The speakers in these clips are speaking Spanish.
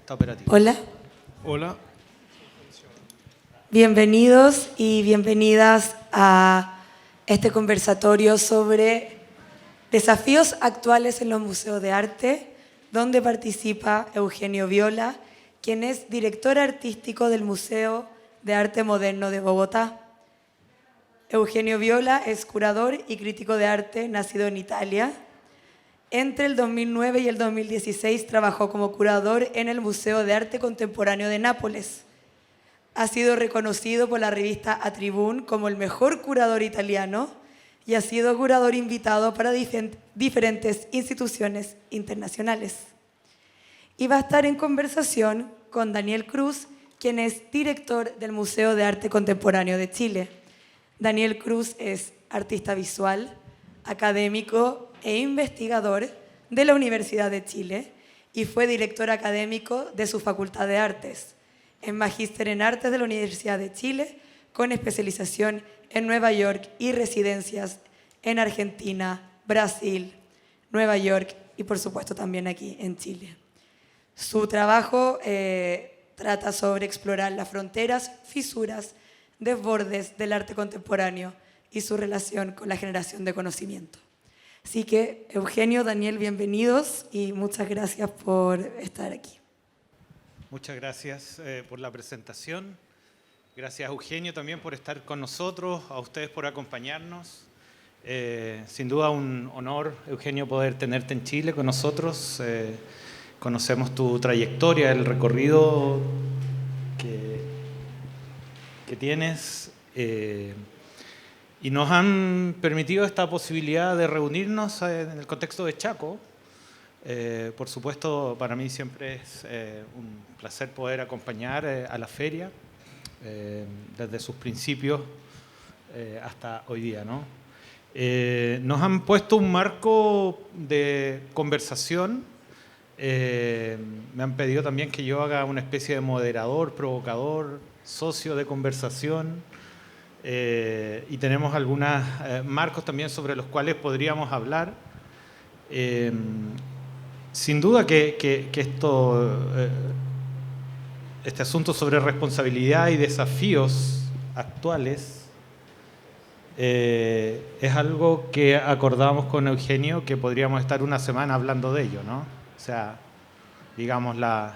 Está operativo. Hola. Hola. Bienvenidos y bienvenidas a este conversatorio sobre desafíos actuales en los museos de arte, donde participa Eugenio Viola, quien es director artístico del Museo de Arte Moderno de Bogotá. Eugenio Viola es curador y crítico de arte nacido en Italia. Entre el 2009 y el 2016 trabajó como curador en el Museo de Arte Contemporáneo de Nápoles. Ha sido reconocido por la revista A Tribune como el mejor curador italiano y ha sido curador invitado para diferentes instituciones internacionales. Y va a estar en conversación con Daniel Cruz, quien es director del Museo de Arte Contemporáneo de Chile. Daniel Cruz es artista visual, académico e investigador de la Universidad de Chile y fue director académico de su Facultad de Artes. Es magíster en Artes de la Universidad de Chile, con especialización en Nueva York y residencias en Argentina, Brasil, Nueva York y por supuesto también aquí en Chile. Su trabajo trata sobre explorar las fronteras, fisuras, desbordes del arte contemporáneo y su relación con la generación de conocimiento. Así que, Eugenio, Daniel, bienvenidos y muchas gracias por estar aquí. Muchas gracias por la presentación. Gracias, Eugenio, también por estar con nosotros, a ustedes por acompañarnos. Sin duda un honor, Eugenio, poder tenerte en Chile con nosotros. Conocemos tu trayectoria, el recorrido que tienes. Y nos han permitido esta posibilidad de reunirnos en el contexto de Chaco. Por supuesto, para mí siempre es un placer poder acompañar a la feria desde sus principios hasta hoy día, ¿no? Nos han puesto un marco de conversación. Me han pedido también que yo haga una especie de moderador, provocador, socio de conversación. Y tenemos algunos marcos también sobre los cuales podríamos hablar. Sin duda que este asunto sobre responsabilidad y desafíos actuales es algo que acordamos con Eugenio que podríamos estar una semana hablando de ello, ¿no? O sea, digamos, la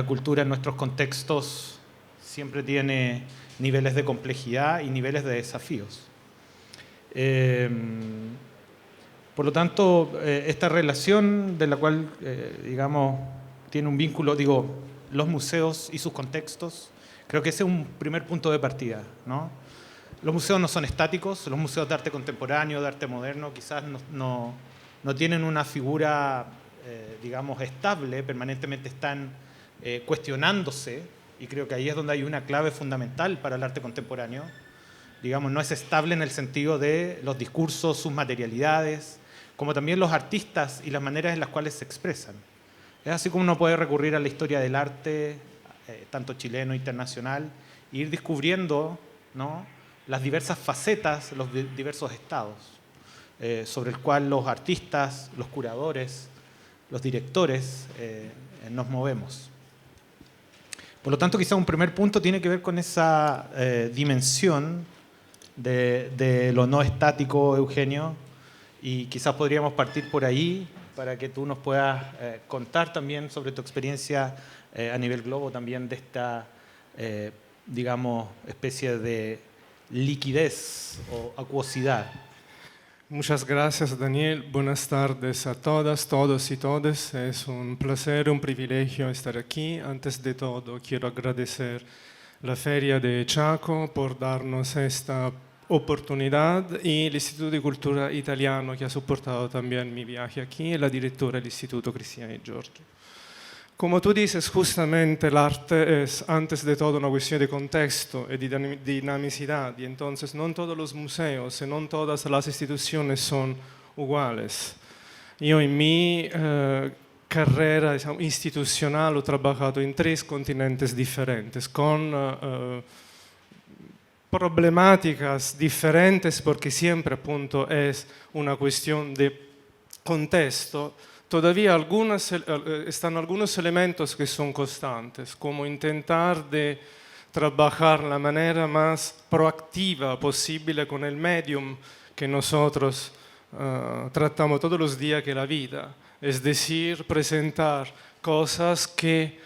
cultura en nuestros contextos siempre tiene niveles de complejidad y niveles de desafíos. Por lo tanto, esta relación de la cual, digamos, tiene un vínculo, digo, los museos y sus contextos, creo que ese es un primer punto de partida, ¿no? Los museos no son estáticos, los museos de arte contemporáneo, de arte moderno, quizás no tienen una figura, digamos, estable, permanentemente están cuestionándose, y creo que ahí es donde hay una clave fundamental para el arte contemporáneo. Digamos, no es estable en el sentido de los discursos, sus materialidades, como también los artistas y las maneras en las cuales se expresan. Es así como uno puede recurrir a la historia del arte, tanto chileno, internacional, e ir descubriendo, ¿no?, las diversas facetas, los diversos estados, sobre el cual los artistas, los curadores, los directores nos movemos. Por lo tanto, quizá un primer punto tiene que ver con esa dimensión de lo no estático, Eugenio, y quizás podríamos partir por ahí para que tú nos puedas contar también sobre tu experiencia a nivel globo también de esta, digamos, especie de liquidez o acuosidad. Muchas gracias, Daniel. Buenas tardes a todas, todos y todes. Es un placer, un privilegio estar aquí. Antes de todo, quiero agradecer la Feria de Chaco por darnos esta oportunidad y el Instituto de Cultura Italiano que ha soportado también mi viaje aquí y la directora del Instituto Cristina Di Giorgio. Como tú dices, justamente el arte es antes de todo una cuestión de contexto y de dinamicidad, y entonces no todos los museos y no todas las instituciones son iguales. Yo en mi carrera, digamos, institucional he trabajado en 3 continentes diferentes, con problemáticas diferentes porque siempre appunto es una cuestión de contexto, todavía están algunos elementos que son constantes, como intentar de trabajar la manera más proactiva posible con el medium que nosotros tratamos todos los días, que es la vida. Es decir, presentar cosas que,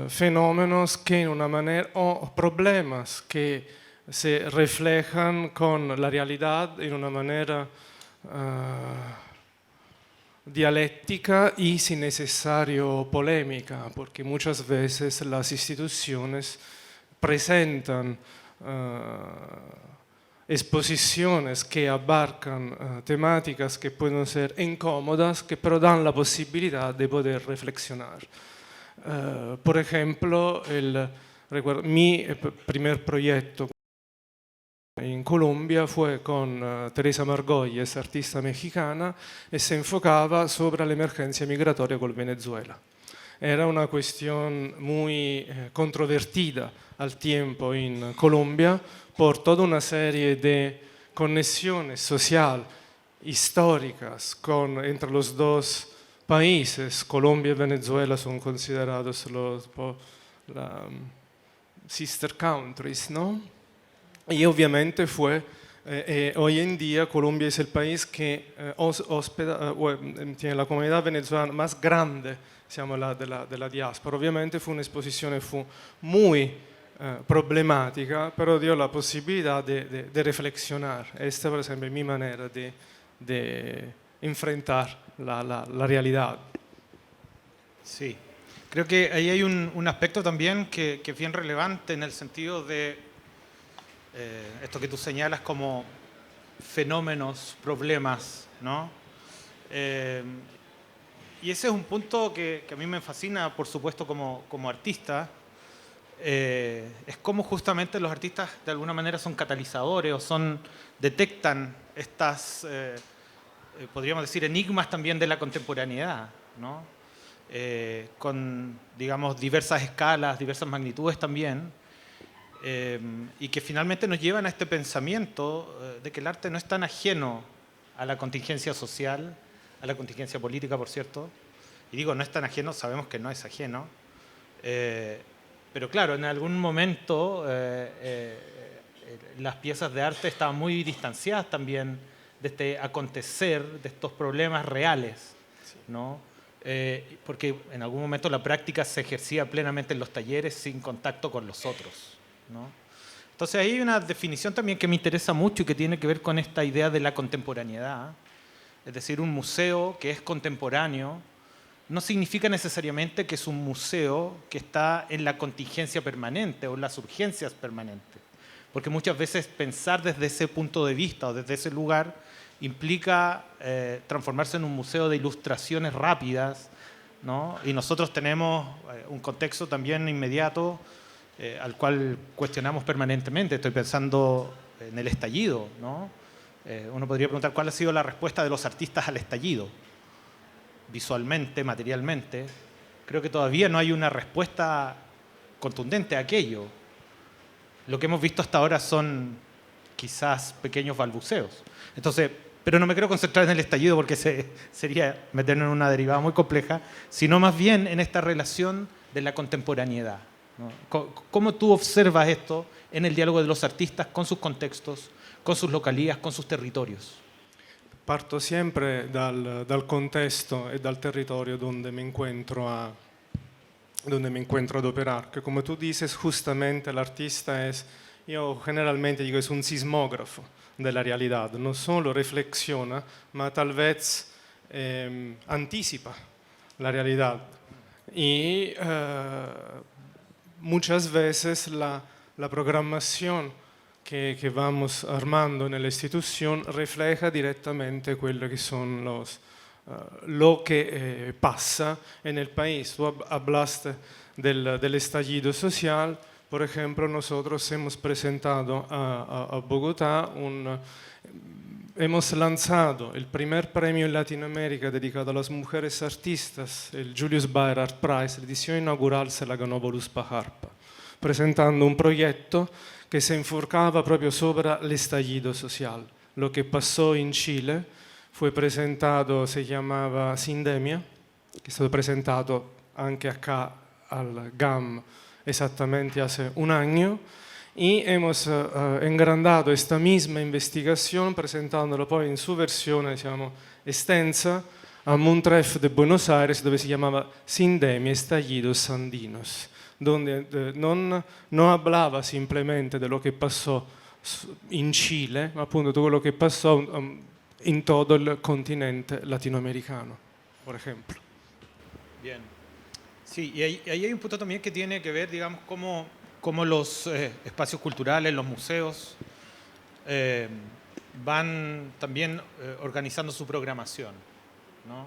fenómenos que en una manera, o problemas que se reflejan con la realidad en una manera dialéctica y sin necesario polémica, porque muchas veces las instituciones presentan exposiciones que abarcan temáticas que pueden ser incómodas, que pero dan la posibilidad de poder reflexionar. Por ejemplo, mi primer proyecto en Colombia fue con Teresa Margolles, artista mexicana, y se enfocaba sobre la emergencia migratoria con Venezuela. Era una cuestión muy controvertida al tiempo en Colombia por toda una serie de conexiones sociales, históricas, entre los dos países. Colombia y Venezuela son considerados las sister countries, ¿no? Y obviamente hoy en día Colombia es el país que tiene la comunidad venezolana más grande, de la diáspora. Obviamente fue una exposición muy problemática, pero dio la posibilidad de reflexionar. Esta, por ejemplo, es mi manera de enfrentar la realidad. Sí, creo que ahí hay un aspecto también que es bien relevante en el sentido de esto que tú señalas como fenómenos, problemas, ¿no? Y ese es un punto que a mí me fascina, por supuesto, como artista. Es cómo justamente los artistas de alguna manera son catalizadores o detectan estas, podríamos decir, enigmas también de la contemporaneidad, ¿no? Con, digamos, diversas escalas, diversas magnitudes también, y que finalmente nos llevan a este pensamiento de que el arte no es tan ajeno a la contingencia social, a la contingencia política, por cierto. Y digo, no es tan ajeno, sabemos que no es ajeno. Pero claro, en algún momento las piezas de arte estaban muy distanciadas también de este acontecer, de estos problemas reales, ¿no? Porque en algún momento la práctica se ejercía plenamente en los talleres sin contacto con los otros, ¿no? Entonces ahí hay una definición también que me interesa mucho y que tiene que ver con esta idea de la contemporaneidad. Es decir, un museo que es contemporáneo no significa necesariamente que es un museo que está en la contingencia permanente o en las urgencias permanentes. Porque muchas veces pensar desde ese punto de vista o desde ese lugar implica transformarse en un museo de ilustraciones rápidas, ¿no? Y nosotros tenemos un contexto también inmediato al cual cuestionamos permanentemente. Estoy pensando en el estallido, ¿no? Uno podría preguntar cuál ha sido la respuesta de los artistas al estallido. Visualmente, materialmente, creo que todavía no hay una respuesta contundente a aquello. Lo que hemos visto hasta ahora son quizás pequeños balbuceos. Entonces, pero no me quiero concentrar en el estallido porque sería meternos en una derivada muy compleja, sino más bien en esta relación de la contemporaneidad, ¿no? ¿Cómo tú observas esto en el diálogo de los artistas con sus contextos, con sus localías, con sus territorios? Parto siempre dal contesto e dal territorio donde me encuentro ad operar, que como tú dices, justamente el artista yo generalmente digo, es un sismógrafo de la realidad, no solo reflexiona, ma tal vez anticipa la realidad. Y muchas veces la programación que vamos armando en la institución refleja directamente quello que son lo que pasa en el país. Tú hablaste del estallido social. Por ejemplo, nosotros hemos presentado a Bogotá, hemos lanzado el primer premio en Latinoamérica dedicado a las mujeres artistas, el Julius Baer Art Prize. La edición inaugural se la ganó Voluspa Harpa, presentando un proyecto que se enfocaba proprio sobre el estallido social, lo que pasó en Chile fue presentato, si chiamava Sindemia, che è stato presentato anche acá al GAM exactamente hace un año, y hemos engrandado esta misma investigación presentándola poi in su versione, diciamo, extensa a Montref de Buenos Aires, dove si chiamava Sindemia Estallidos Andinos, donde no hablaba simplemente de lo que pasó in Cile, ma appunto di quello che passò in todo il continente latinoamericano, por ejemplo. Bien. Sí, y ahí hay un punto también que tiene que ver, digamos, cómo los espacios culturales, los museos, van también organizando su programación, ¿no?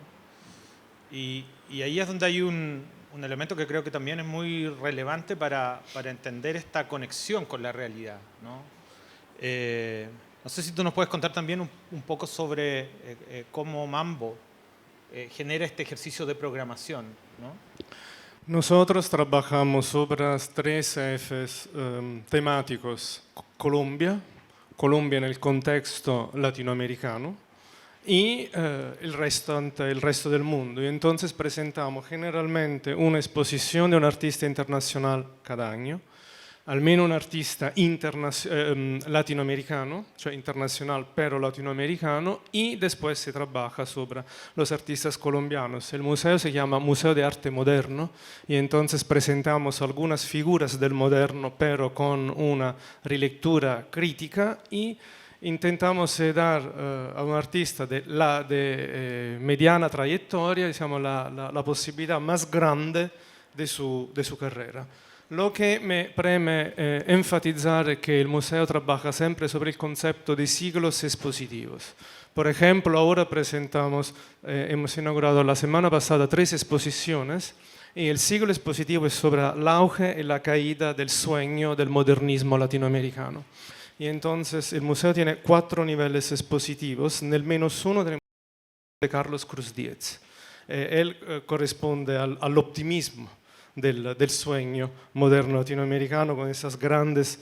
Y ahí es donde hay un elemento que creo que también es muy relevante para entender esta conexión con la realidad, ¿no? No sé si tú nos puedes contar también un poco sobre cómo Mambo genera este ejercicio de programación, ¿no? Nosotros trabajamos sobre 3 ejes temáticos: Colombia en el contexto latinoamericano y el resto del mundo. Y entonces presentamos generalmente una exposición de un artista internacional cada año, almeno un artista latinoamericano, cioè internacional pero latinoamericano, y después se trabaja sobre los artistas colombianos. El museo se llama Museo de Arte Moderno y entonces presentamos algunas figuras del moderno pero con una rilectura crítica y intentamos dar a un artista de mediana trayectoria, diciamo, la posibilidad más grande de su carrera. Lo que me preme enfatizar es que el museo trabaja siempre sobre el concepto de siglos expositivos. Por ejemplo, ahora hemos inaugurado la semana pasada 3 exposiciones y el siglo expositivo es sobre el auge y la caída del sueño del modernismo latinoamericano. Y entonces el museo tiene 4 niveles expositivos, en el menos uno tenemos de Carlos Cruz Diez. Él corresponde al optimismo del sueño moderno latinoamericano con esas grandes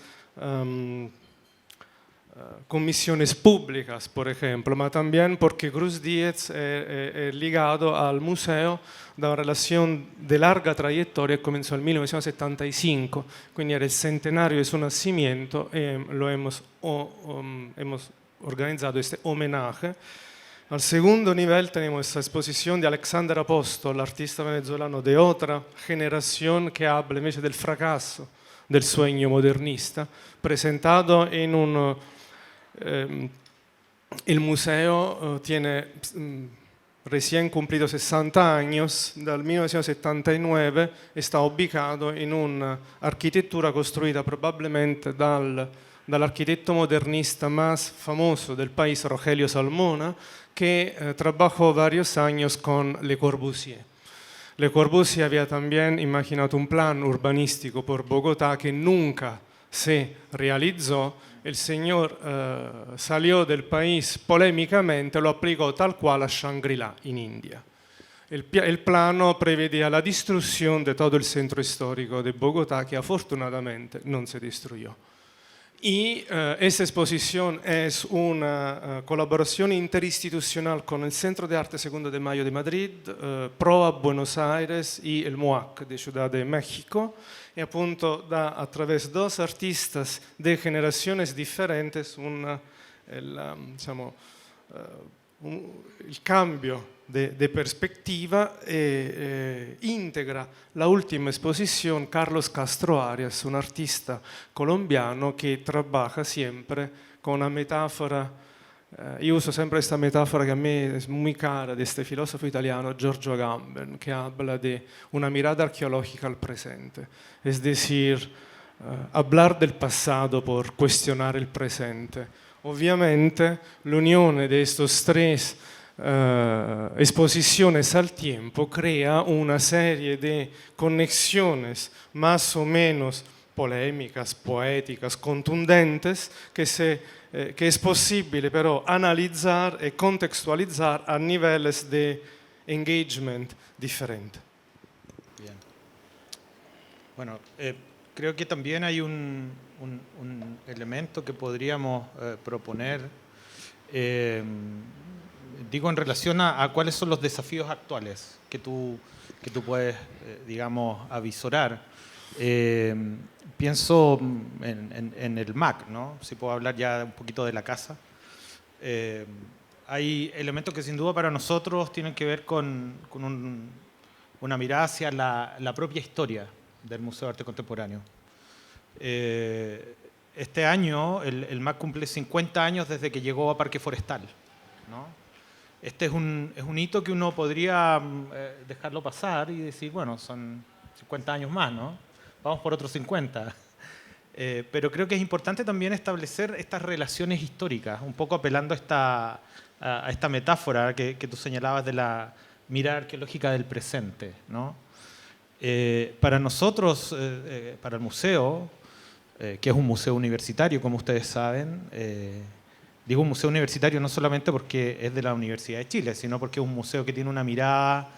comisiones públicas, por ejemplo, ma también porque Cruz Diez è ligado al museo da una relación de larga trayectoria que comenzó en 1975, quindi era il centenario de su nacimiento e lo hemos organizado este homenaje. Al segundo nivel tenemos esta exposición de Alexander Apóstol, artista venezolano de otra generación que habla invece del fracaso del sueño modernista, presentado en un... el museo tiene recién cumplido 60 años, dal 1979 está ubicado en una arquitectura construida probablemente dall'architetto modernista más famoso del país, Rogelio Salmona, que trabajó varios años con Le Corbusier. Le Corbusier había también imaginado un plan urbanístico por Bogotá que nunca se realizó. El señor salió del país polémicamente, lo aplicó tal cual a Shangri-La en India. El plano prevedía la destrucción de todo el centro histórico de Bogotá, que afortunadamente no se destruyó. Y esta exposición es una colaboración interinstitucional con el Centro de Arte 2 de Mayo de Madrid, Proa Buenos Aires y el MUAC de Ciudad de México, y appunto da a través de 2 artistas de generaciones diferentes il cambio de perspectiva e integra la última exposición Carlos Castro Arias, un artista colombiano que trabaja siempre con una metáfora. Io uso sempre questa metafora che a me è molto cara di este filosofo italiano Giorgio Agamben, que habla de una mirada arqueológica al presente, es decir, hablar del pasado por cuestionar el presente. Obviamente, l'unione de estos 3 exposiciones al tiempo crea una serie de conexiones más o menos polémicas, poéticas, contundentes, que es posible pero analizar y contextualizar a niveles de engagement diferentes. Bien. Bueno, creo que también hay un elemento que podríamos proponer digo en relación a cuáles son los desafíos actuales que tú puedes, digamos, avisorar. Pienso en el MAC, ¿no? Si puedo hablar ya un poquito de la casa. Hay elementos que sin duda para nosotros tienen que ver con una mirada hacia la propia historia del Museo de Arte Contemporáneo. Este año el MAC cumple 50 años desde que llegó a Parque Forestal, ¿no? Este es un hito que uno podría dejarlo pasar y decir, bueno, son 50 años más, ¿no? Vamos por otros 50. Pero creo que es importante también establecer estas relaciones históricas, un poco apelando a esta metáfora que tú señalabas de la mirada arqueológica del presente, ¿no? Para nosotros, para el museo, que es un museo universitario, como ustedes saben, digo un museo universitario no solamente porque es de la Universidad de Chile, sino porque es un museo que tiene una mirada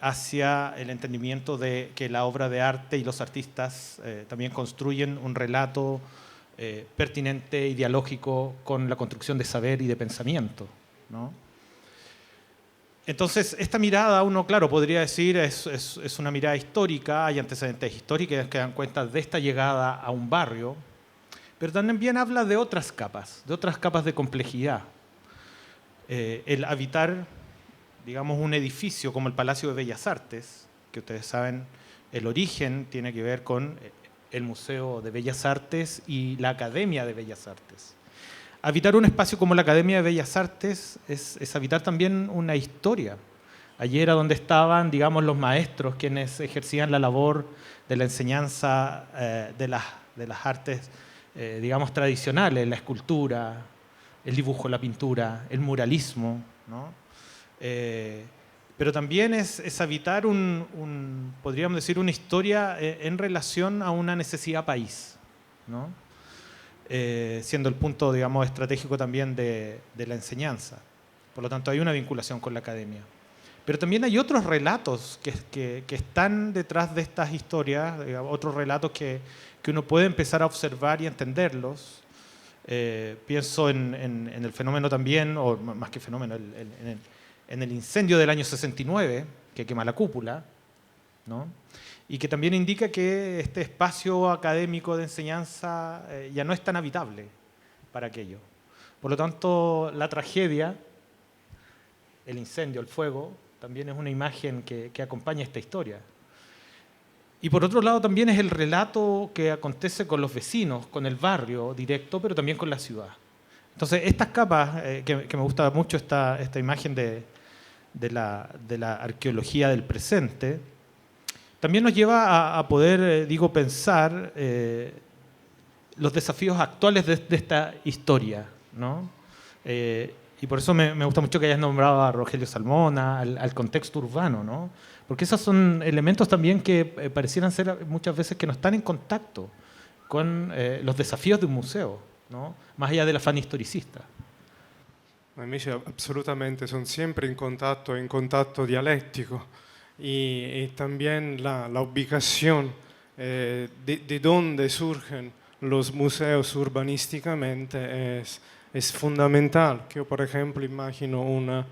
hacia el entendimiento de que la obra de arte y los artistas también construyen un relato pertinente y dialógico con la construcción de saber y de pensamiento, ¿no? Entonces, esta mirada, uno, claro, podría decir, es una mirada histórica, hay antecedentes históricos que dan cuenta de esta llegada a un barrio, pero también habla de otras capas de complejidad. El habitar, digamos, un edificio como el Palacio de Bellas Artes, que ustedes saben, el origen tiene que ver con el Museo de Bellas Artes y la Academia de Bellas Artes. Habitar un espacio como la Academia de Bellas Artes es habitar también una historia. Allí era donde estaban, digamos, los maestros quienes ejercían la labor de la enseñanza de las artes, digamos, tradicionales, la escultura, el dibujo, la pintura, el muralismo, ¿no? Pero también es habitar podríamos decir, una historia en relación a una necesidad país, ¿no? Siendo el punto, digamos, estratégico también de la enseñanza. Por lo tanto, hay una vinculación con la academia. Pero también hay otros relatos que están detrás de estas historias, digamos, otros relatos que uno puede empezar a observar y entenderlos. Pienso en el fenómeno también, o más que fenómeno, en el incendio del año 69, que quema la cúpula, ¿no? Y que también indica que este espacio académico de enseñanza ya no es tan habitable para aquello. Por lo tanto, la tragedia, el incendio, el fuego, también es una imagen que acompaña esta historia. Y por otro lado también es el relato que acontece con los vecinos, con el barrio directo, pero también con la ciudad. Entonces, estas capas, que me gusta mucho esta imagen de la arqueología del presente, también nos lleva a poder, pensar los desafíos actuales de esta historia, ¿no? Y por eso me gusta mucho que hayas nombrado a Rogelio Salmona, al contexto urbano, ¿no? Porque esos son elementos también que parecieran ser muchas veces que no están en contacto con los desafíos de un museo, ¿no? Más allá del afán historicista. Invece absolutamente, son siempre en contacto dialéctico. Y también la ubicación de dónde surgen los museos urbanísticamente es fundamental. Yo, por ejemplo, imagino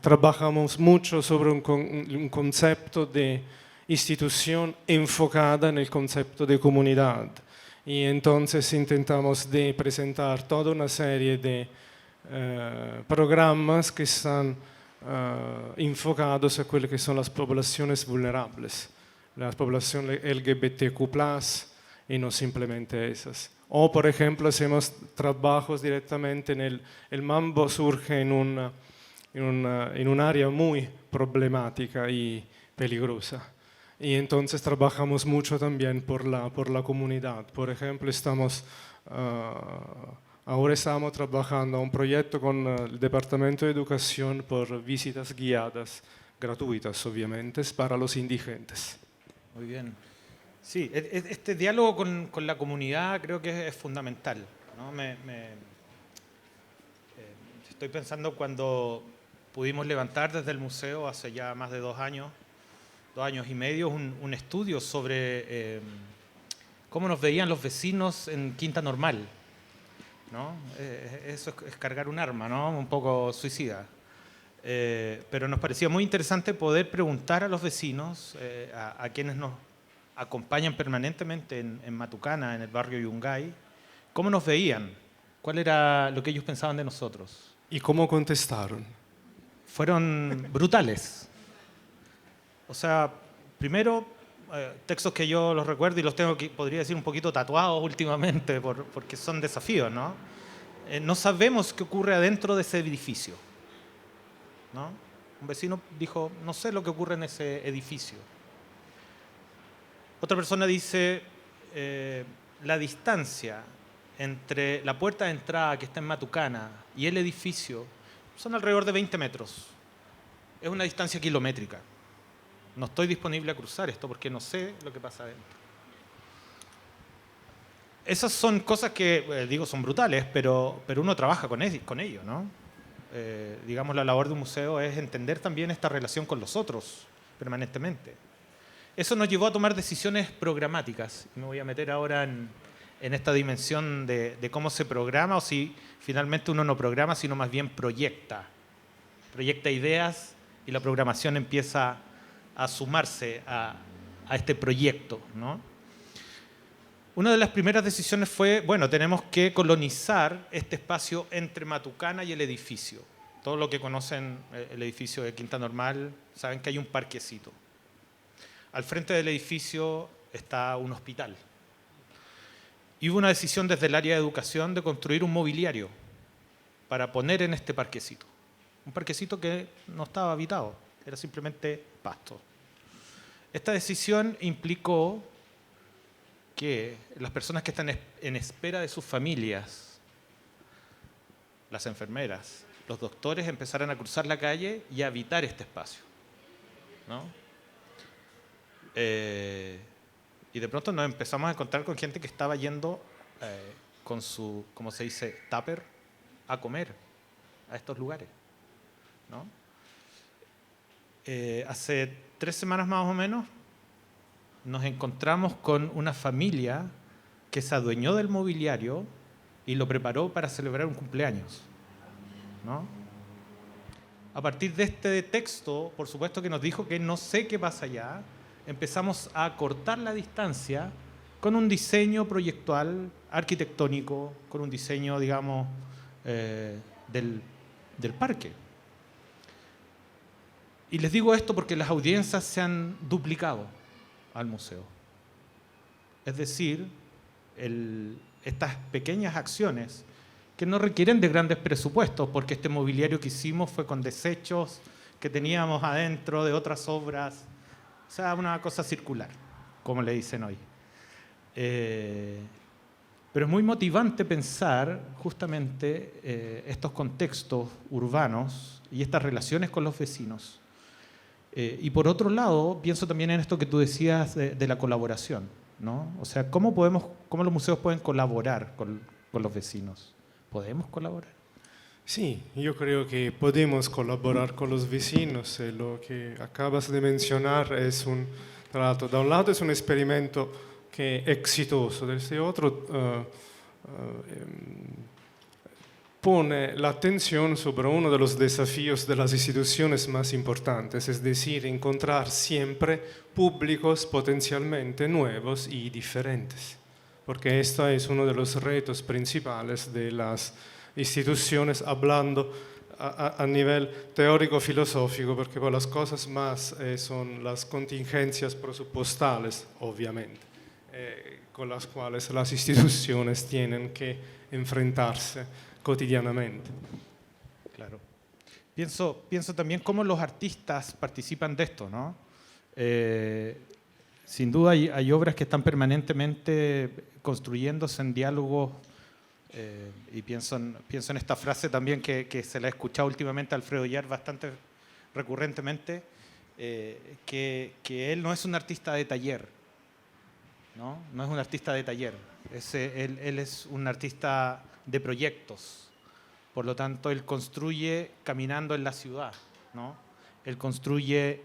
trabajamos mucho sobre un concepto de institución enfocada en el concepto de comunidad. Y entonces intentamos de presentar toda una serie de programas que están enfocados a lo que son las poblaciones vulnerables, las poblaciones LGBTQ+, y no simplemente esas. O, por ejemplo, hacemos trabajos directamente el mambo surge en un área muy problemática y peligrosa. Y entonces trabajamos mucho también por la comunidad. Por ejemplo, ahora estamos trabajando un proyecto con el Departamento de Educación por visitas guiadas, gratuitas obviamente, para los indigentes. Muy bien. Sí, este diálogo con la comunidad creo que es fundamental, ¿no? Estoy pensando cuando pudimos levantar desde el museo hace ya más de 2 años y medio, un estudio sobre cómo nos veían los vecinos en Quinta Normal. ¿no? Eso es cargar un arma, ¿no? Un poco suicida. Pero nos parecía muy interesante poder preguntar a los vecinos, a quienes nos acompañan permanentemente en Matucana, en el barrio Yungay, cómo nos veían, cuál era lo que ellos pensaban de nosotros. ¿Y cómo contestaron? Fueron brutales. O sea, primero, textos que yo los recuerdo y los tengo, podría decir, un poquito tatuados últimamente, porque son desafíos, ¿no? No sabemos qué ocurre adentro de ese edificio, ¿no? Un vecino dijo, no sé lo que ocurre en ese edificio. Otra persona dice, la distancia entre la puerta de entrada que está en Matucana y el edificio son alrededor de 20 metros. Es una distancia kilométrica. No estoy disponible a cruzar esto porque no sé lo que pasa adentro. Esas son cosas que, digo, son brutales, pero uno trabaja con ello, ¿no? Digamos, la labor de un museo es entender también esta relación con los otros permanentemente. Eso nos llevó a tomar decisiones programáticas. Me voy a meter ahora en esta dimensión de cómo se programa, o si finalmente uno no programa, sino más bien proyecta. Proyecta ideas y la programación empieza a sumarse a este proyecto, ¿no? Una de las primeras decisiones fue, bueno, tenemos que colonizar este espacio entre Matucana y el edificio. Todos los que conocen el edificio de Quinta Normal saben que hay un parquecito. Al frente del edificio está un hospital. Y hubo una decisión desde el área de educación de construir un mobiliario para poner en este parquecito. Un parquecito que no estaba habitado, era simplemente pasto. Esta decisión implicó que las personas que están en espera de sus familias, las enfermeras, los doctores, empezaran a cruzar la calle y a habitar este espacio, ¿no? Y de pronto nos empezamos a encontrar con gente que estaba yendo con su, ¿cómo se dice?, tupper, a comer a estos lugares, ¿no? Hace 3 semanas más o menos nos encontramos con una familia que se adueñó del mobiliario y lo preparó para celebrar un cumpleaños, ¿no? A partir de este texto, por supuesto que nos dijo que no sé qué pasa allá, empezamos a cortar la distancia con un diseño proyectual, arquitectónico, con un diseño, digamos, del parque. Y les digo esto porque las audiencias se han duplicado al museo. Es decir, estas pequeñas acciones que no requieren de grandes presupuestos, porque este mobiliario que hicimos fue con desechos que teníamos adentro de otras obras. O sea, una cosa circular, como le dicen hoy. Pero es muy motivante pensar justamente estos contextos urbanos y estas relaciones con los vecinos. Y por otro lado, pienso también en esto que tú decías de la colaboración, ¿no? O sea, ¿cómo los museos pueden colaborar con los vecinos? ¿Podemos colaborar? Sí, yo creo que podemos colaborar con los vecinos. Lo que acabas de mencionar es da un lado es un experimento que es exitoso, desde otro pone la atención sobre uno de los desafíos de las instituciones más importantes, es decir, encontrar siempre públicos potencialmente nuevos y diferentes, porque este es uno de los retos principales de las instituciones, hablando a nivel teórico-filosófico, porque pues, las cosas más son las contingencias presupuestales, obviamente, con las cuales las instituciones tienen que enfrentarse cotidianamente. Claro. Pienso también cómo los artistas participan de esto, ¿no? Sin duda hay obras que están permanentemente construyéndose en diálogos, y pienso en esta frase también que se la he escuchado últimamente a Alfredo Yar bastante recurrentemente, que él no es un artista de taller, ¿no? No es un artista de taller, él es un artista de proyectos. Por lo tanto, él construye caminando en la ciudad, ¿no? Él construye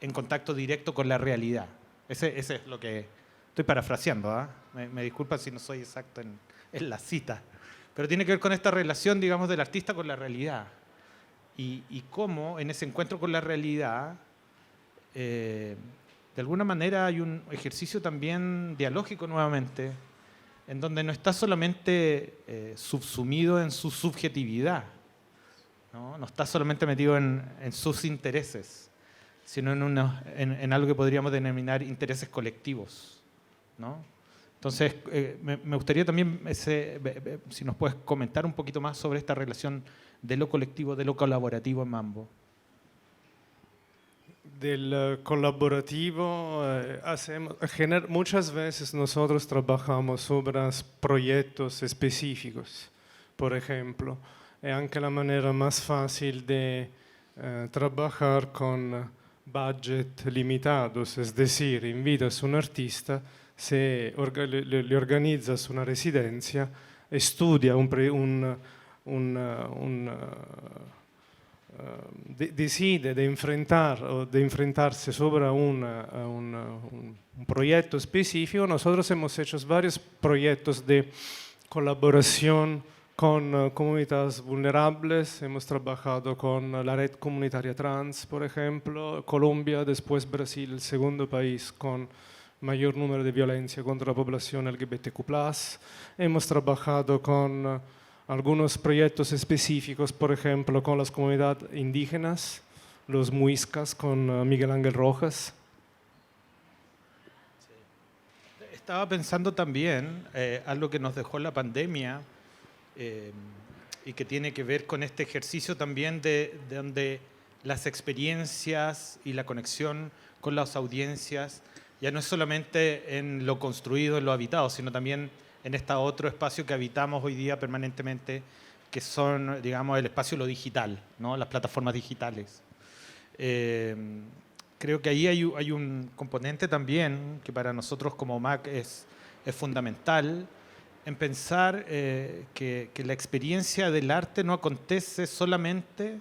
en contacto directo con la realidad. Ese es lo que estoy parafraseando, ¿eh? Me disculpan si no soy exacto en la cita, pero tiene que ver con esta relación, digamos, del artista con la realidad. Y cómo en ese encuentro con la realidad, de alguna manera hay un ejercicio también dialógico nuevamente, en donde no está solamente subsumido en su subjetividad, no está solamente metido en sus intereses, sino en algo que podríamos denominar intereses colectivos, ¿no? Entonces, me gustaría también, si nos puedes comentar un poquito más sobre esta relación de lo colectivo, de lo colaborativo en Mambo. Del colaborativo, muchas veces nosotros trabajamos sobre proyectos específicos, por ejemplo. Es anche la manera más fácil de trabajar con budget limitados, es decir, invitas a un artista, le organizzas una residencia e studia decide de enfrentarse sobre un proyecto específico. Nosotros hemos hecho varios proyectos de colaboración con comunidades vulnerables. Hemos trabajado con la red comunitaria trans, por ejemplo, Colombia, después Brasil, el segundo país con mayor número de violencia contra la población LGBTQ+. Hemos trabajado con algunos proyectos específicos, por ejemplo, con las comunidades indígenas, los muiscas, con Miguel Ángel Rojas. Estaba pensando también algo que nos dejó la pandemia y que tiene que ver con este ejercicio también de donde las experiencias y la conexión con las audiencias ya no es solamente en lo construido, en lo habitado, sino también en este otro espacio que habitamos hoy día permanentemente, que son, digamos, el espacio lo digital, ¿no? Las plataformas digitales. Creo que ahí hay un componente también que para nosotros como MAC es fundamental, en pensar que la experiencia del arte no acontece solamente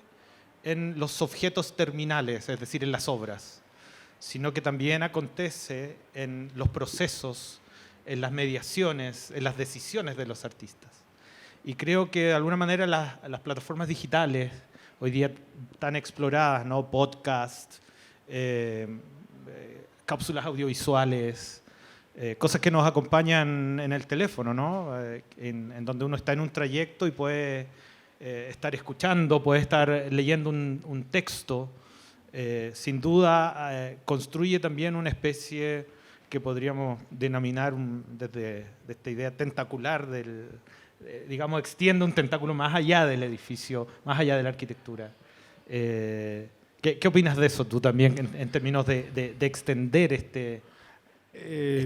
en los objetos terminales, es decir, en las obras, sino que también acontece en los procesos, en las mediaciones, en las decisiones de los artistas. Y creo que de alguna manera las plataformas digitales, hoy día tan exploradas, ¿no? Podcast, cápsulas audiovisuales, cosas que nos acompañan en el teléfono, ¿no? En donde uno está en un trayecto y puede estar escuchando, puede estar leyendo un texto. Sin duda construye también una especie que podríamos denominar desde esta idea tentacular, digamos, extiende un tentáculo más allá del edificio, más allá de la arquitectura. ¿Qué opinas de eso tú también en términos de extender este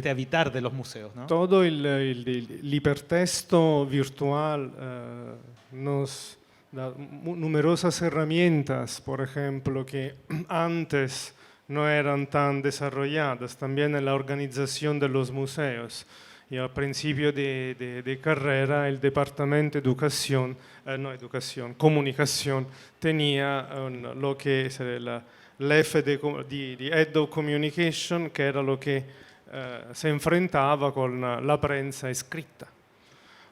habitar de los museos, ¿no? Todo el hipertexto virtual nos da numerosas herramientas, por ejemplo, que antes no eran tan desarrolladas, también en la organización de los museos. Y al principio de carrera, el departamento de comunicación, tenía lo que es el F de Head of Communication, que era lo que se enfrentaba con la prensa escrita.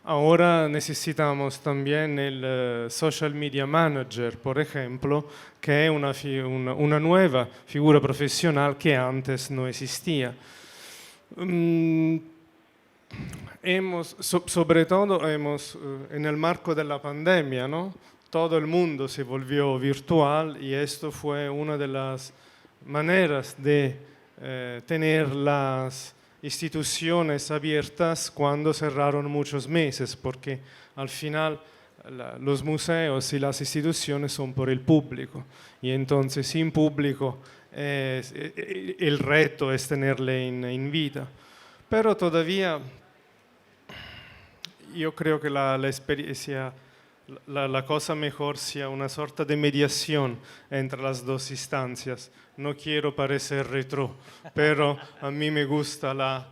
Ahora necesitamos también el Social Media Manager, por ejemplo, que es una nueva figura profesional que antes no existía. Sobre todo en el marco de la pandemia, ¿no? Todo el mundo se volvió virtual y esto fue una de las maneras de tener las instituciones abiertas cuando cerraron muchos meses, porque al final los museos y las instituciones son por el público y entonces sin público el reto es tenerle en vida. Pero todavía yo creo que la experiencia, la cosa mejor sea una sorta de mediación entre las dos instancias. No quiero parecer retro, pero a mí me gusta la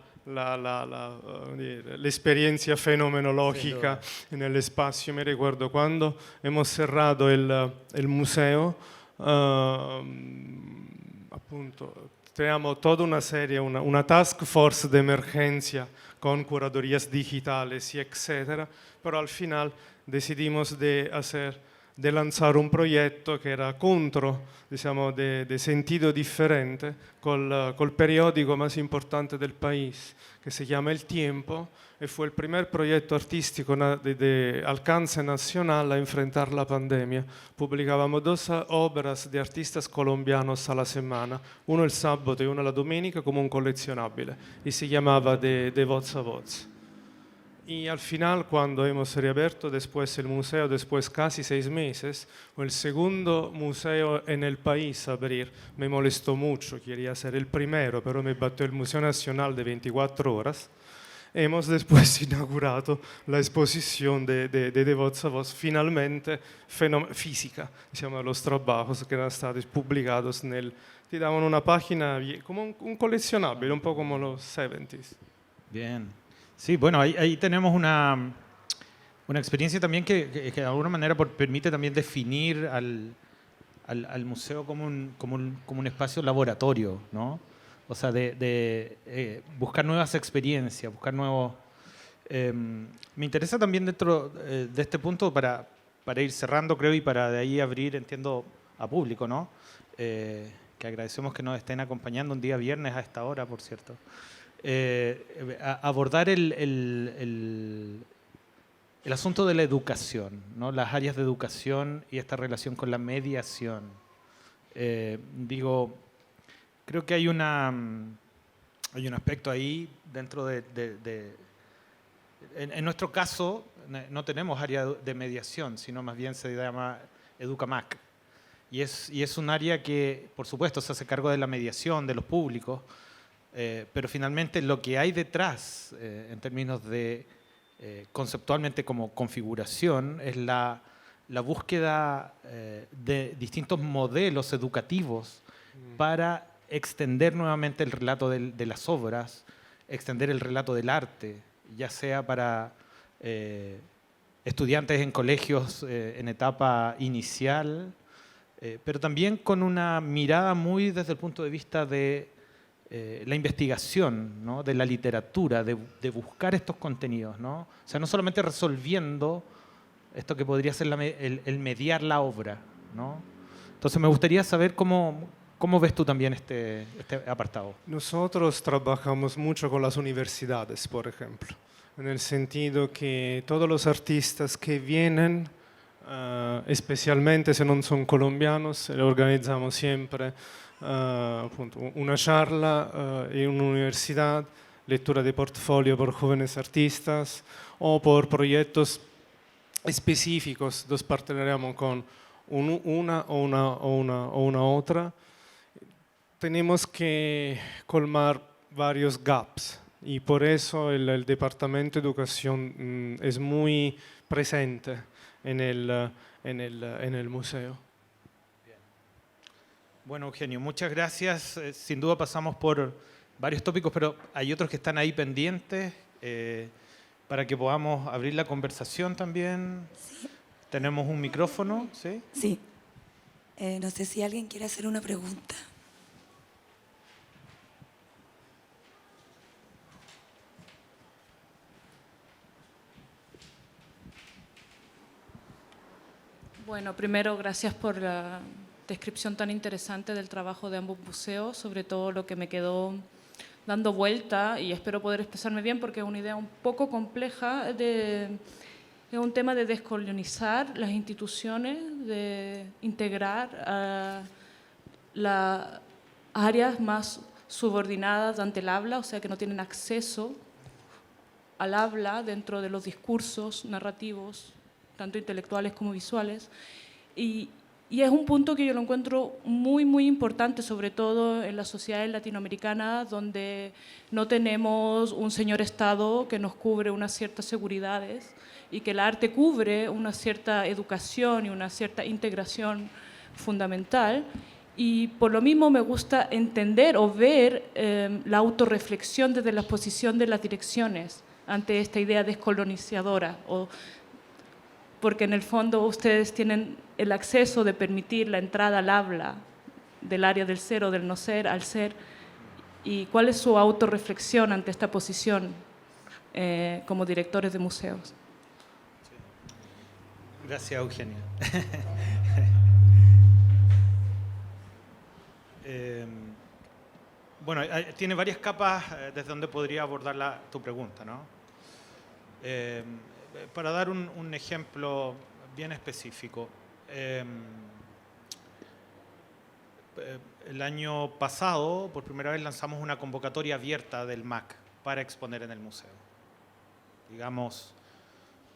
experiencia fenomenológica en el espacio. Me recuerdo cuando hemos cerrado el museo, appunto Teníamos toda una serie, una task force de emergencia con curadurías digitales y etcétera, pero al final decidimos de lanzar un proyecto que era contro, diciamo, de sentido diferente, col periódico más importante del país, que se llama El Tiempo, y fue el primer proyecto artístico de alcance nacional a enfrentar la pandemia. Publicábamos 2 obras de artistas colombianos a la semana, uno el sábado y uno la domenica, como un coleccionabile, y se llamaba de voz a voz. Y al final, cuando hemos reabierto después el museo, después casi 6 meses, el segundo museo en el país a abrir, me molestó mucho, quería ser el primero, pero me batió el Museo Nacional de 24 horas. Hemos después inaugurado la exposición de voz a voz, finalmente física, diciamo, los trabajos que eran estados publicados ti daban una página como un coleccionable, un poco como los 70s. Bien. Sí, bueno, ahí tenemos una experiencia también que de alguna manera permite también definir al museo como un espacio laboratorio, ¿no? O sea, de buscar nuevas experiencias, buscar nuevos... me interesa también dentro de este punto, para ir cerrando, creo, y para de ahí abrir, entiendo, a público, ¿no? Que agradecemos que nos estén acompañando un día viernes a esta hora, por cierto. Abordar el asunto de la educación, ¿no? Las áreas de educación y esta relación con la mediación. Creo que hay un aspecto ahí dentro en nuestro caso no tenemos área de mediación, sino más bien se llama EducaMac. Y es un área que, por supuesto, se hace cargo de la mediación de los públicos, pero finalmente lo que hay detrás, en términos de conceptualmente como configuración, es la búsqueda de distintos modelos educativos para extender nuevamente el relato de las obras, extender el relato del arte, ya sea para estudiantes en colegios en etapa inicial, pero también con una mirada muy desde el punto de vista de la investigación, ¿no? De la literatura, de buscar estos contenidos, ¿no? O sea, no solamente resolviendo esto que podría ser el mediar la obra, ¿no? Entonces me gustaría saber cómo ves tú también este apartado. Nosotros trabajamos mucho con las universidades, por ejemplo, en el sentido que todos los artistas que vienen, especialmente si no son colombianos, le organizamos siempre appunto, una charla en una universidad, lectura de portfolio por jóvenes artistas o por proyectos específicos. Nos partneramos con una o una otra. Tenemos que colmar varios gaps y por eso el Departamento de Educación es muy presente en el museo. Bueno, Eugenio, muchas gracias. Sin duda pasamos por varios tópicos, pero hay otros que están ahí pendientes para que podamos abrir la conversación también. Sí. Tenemos un micrófono, ¿sí? Sí. No sé si alguien quiere hacer una pregunta. Bueno, primero, gracias por la descripción tan interesante del trabajo de ambos museos, sobre todo lo que me quedó dando vuelta, y espero poder expresarme bien porque es una idea un poco compleja, es un tema de descolonizar las instituciones, de integrar a las áreas más subordinadas ante el habla, o sea, que no tienen acceso al habla dentro de los discursos narrativos, tanto intelectuales como visuales. Y es un punto que yo lo encuentro muy, muy importante, sobre todo en las sociedades latinoamericanas, donde no tenemos un señor Estado que nos cubre unas ciertas seguridades y que el arte cubre una cierta educación y una cierta integración fundamental. Y por lo mismo me gusta entender o ver la autorreflexión desde la posición de las direcciones ante esta idea descolonizadora, porque en el fondo ustedes tienen el acceso de permitir la entrada al habla del área del ser o del no ser al ser ¿Y cuál es su autorreflexión ante esta posición como directores de museos? Gracias, Eugenia. Bueno, tiene varias capas desde donde podría abordar tu pregunta, ¿no? Para dar un ejemplo bien específico, el año pasado, por primera vez, lanzamos una convocatoria abierta del MAC para exponer en el museo. Digamos,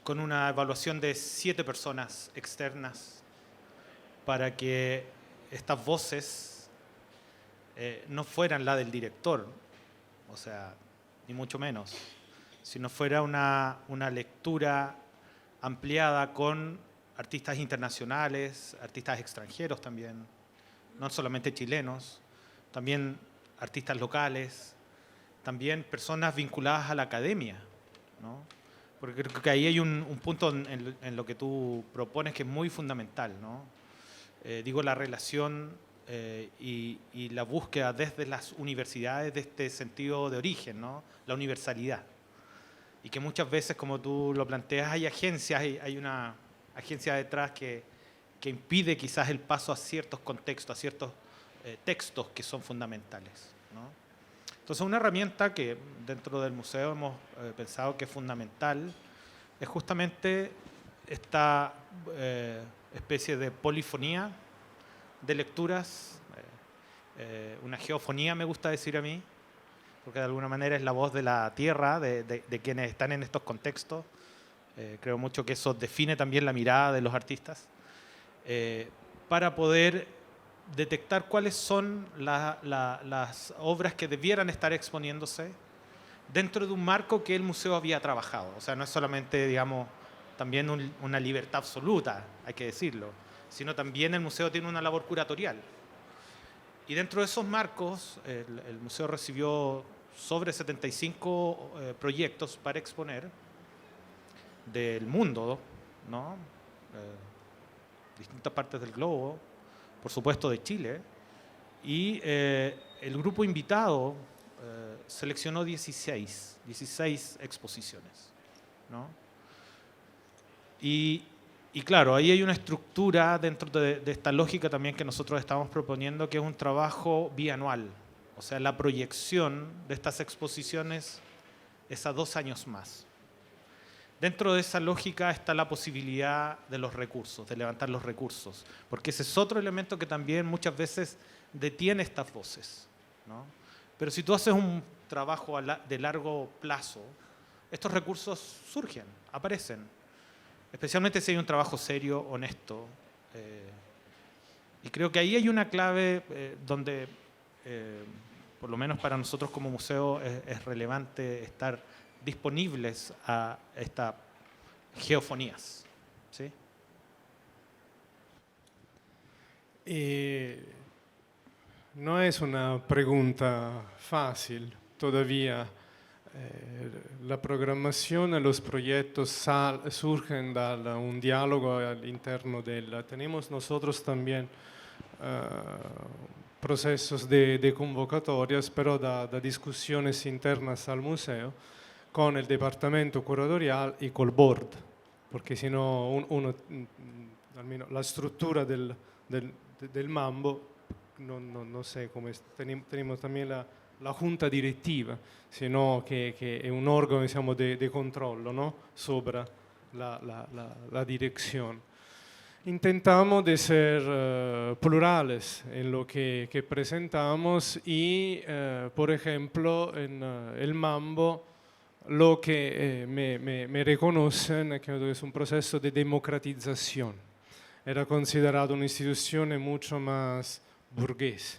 con una evaluación de 7 personas externas para que estas voces no fueran la del director, o sea, ni mucho menos, sino fuera una lectura ampliada con artistas internacionales, artistas extranjeros también, no solamente chilenos, también artistas locales, también personas vinculadas a la academia, ¿no? Porque creo que ahí hay un punto en lo que tú propones que es muy fundamental, ¿no? Digo, la relación y la búsqueda desde las universidades de este sentido de origen, ¿no? La universalidad. Y que muchas veces, como tú lo planteas, hay agencias, hay una agencia detrás que impide quizás el paso a ciertos contextos, a ciertos textos que son fundamentales, ¿no? Entonces, una herramienta que dentro del museo hemos pensado que es fundamental es justamente esta especie de polifonía de lecturas, una geofonía me gusta decir a mí, porque de alguna manera es la voz de la tierra, de quienes están en estos contextos. Creo mucho que eso define también la mirada de los artistas, para poder detectar cuáles son las obras que debieran estar exponiéndose dentro de un marco que el museo había trabajado. O sea, no es solamente, digamos, también una libertad absoluta, hay que decirlo, sino también el museo tiene una labor curatorial. Y dentro de esos marcos, el museo recibió sobre 75 proyectos para exponer del mundo, ¿no? Distintas partes del globo, por supuesto de Chile, y el grupo invitado seleccionó 16 exposiciones, ¿no? Y claro, ahí hay una estructura dentro de esta lógica también que nosotros estamos proponiendo, que es un trabajo bianual. O sea, la proyección de estas exposiciones es a 2 años más. Dentro de esa lógica está la posibilidad de los recursos, de levantar los recursos, porque ese es otro elemento que también muchas veces detiene estas voces, ¿no? Pero si tú haces un trabajo de largo plazo, estos recursos surgen, aparecen, especialmente si hay un trabajo serio, honesto. Y creo que ahí hay una clave donde, por lo menos para nosotros como museo, es relevante estar disponibles a estas geofonías, ¿sí? No es una pregunta fácil todavía. La programación y los proyectos surgen de un diálogo interno tenemos nosotros también procesos de convocatorias, pero de discusiones internas al museo con el departamento curatorial y con el board, porque si no almeno la estructura del Mambo, no sé cómo es, tenemos también la junta directiva, sino que es un órgano, diciamo, de controllo, ¿no? Sobre la dirección. Intentamos de ser plurales en lo que presentamos y, por ejemplo, en el Mambo, lo que me reconocen que es un proceso de democratización. Era considerado una institución mucho más burguesa.